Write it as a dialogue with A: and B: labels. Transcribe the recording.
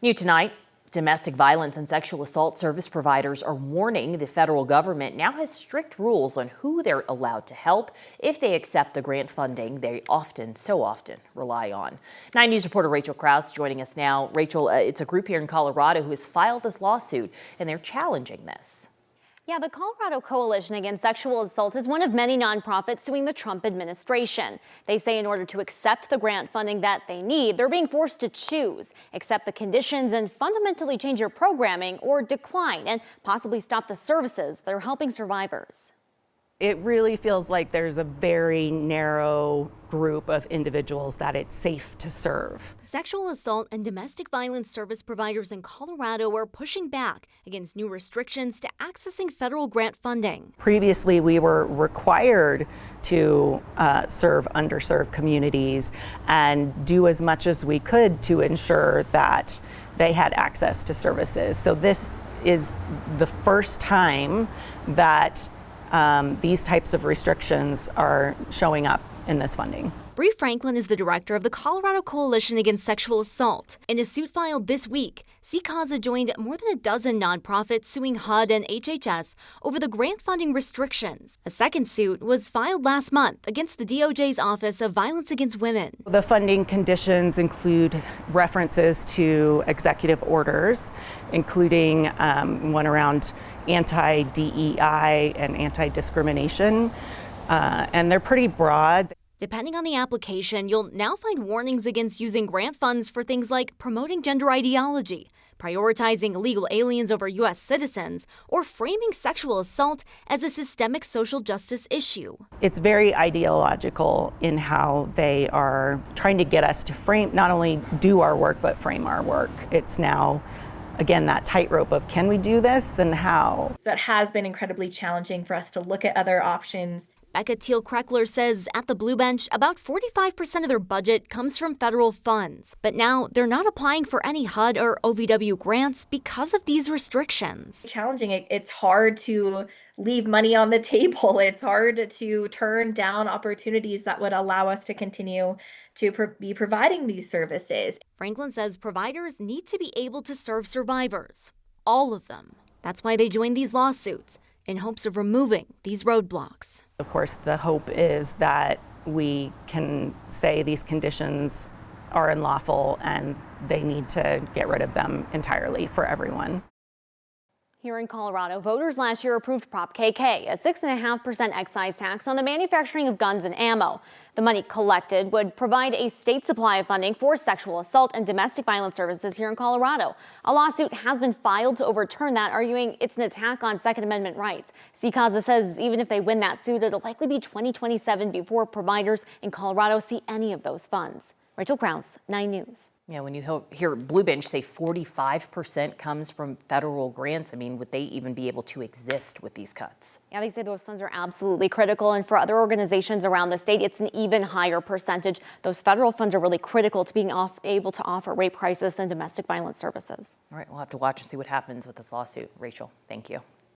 A: New tonight, domestic violence and sexual assault service providers are warning the federal government now has strict rules on who they're allowed to help if they accept the grant funding they so often rely on. 9 News reporter Rachel Krause joining us now. Rachel, it's a group here in Colorado who has filed this lawsuit, and they're challenging this.
B: Yeah, the Colorado Coalition Against Sexual Assault is one of many nonprofits suing the Trump administration. They say in order to accept the grant funding that they need, they're being forced to choose, accept the conditions and fundamentally change their programming, or decline and possibly stop the services that are helping survivors.
C: It really feels like there's a very narrow group of individuals that it's safe to serve.
B: Sexual assault and domestic violence service providers in Colorado are pushing back against new restrictions to accessing federal grant funding.
C: Previously, we were required to serve underserved communities and do as much as we could to ensure that they had access to services. So this is the first time that these types of restrictions are showing up in this funding.
B: Bree Franklin is the director of the Colorado Coalition Against Sexual Assault. In a suit filed this week, KUSA joined more than a dozen nonprofits suing HUD and HHS over the grant funding restrictions. A second suit was filed last month against the DOJ's Office of Violence Against Women.
C: The funding conditions include references to executive orders, including one around anti-DEI and anti-discrimination, and they're pretty broad.
B: Depending on the application, you'll now find warnings against using grant funds for things like promoting gender ideology, prioritizing illegal aliens over U.S. citizens, or framing sexual assault as a systemic social justice issue.
C: It's very ideological in how they are trying to get us to frame, not only do our work, but frame our work. It's now, again, that tightrope of can we do this and how?
D: So it has been incredibly challenging for us to look at other options.
B: Becca Teal-Kreckler says at the Blue Bench, about 45% of their budget comes from federal funds. But now they're not applying for any HUD or OVW grants because of these restrictions.
D: Challenging. It's hard to leave money on the table. It's hard to turn down opportunities that would allow us to continue to be providing these services.
B: Franklin says providers need to be able to serve survivors, all of them. That's why they joined these lawsuits, in hopes of removing these roadblocks.
C: Of course, the hope is that we can say these conditions are unlawful and they need to get rid of them entirely for everyone.
B: Here in Colorado, voters last year approved Prop KK, a 6.5% excise tax on the manufacturing of guns and ammo. The money collected would provide a state supply of funding for sexual assault and domestic violence services here in Colorado. A lawsuit has been filed to overturn that, arguing it's an attack on Second Amendment rights. KUSA says even if they win that suit, it'll likely be 2027 before providers in Colorado see any of those funds. Rachel Krause, 9 News.
A: Yeah, when you hear Blue Bench say 45% comes from federal grants, I mean, would they even be able to exist with these cuts?
B: Yeah, they say those funds are absolutely critical. And for other organizations around the state, it's an even higher percentage. Those federal funds are really critical to being able to offer rape crisis and domestic violence services.
A: All right, we'll have to watch and see what happens with this lawsuit. Rachel, thank you.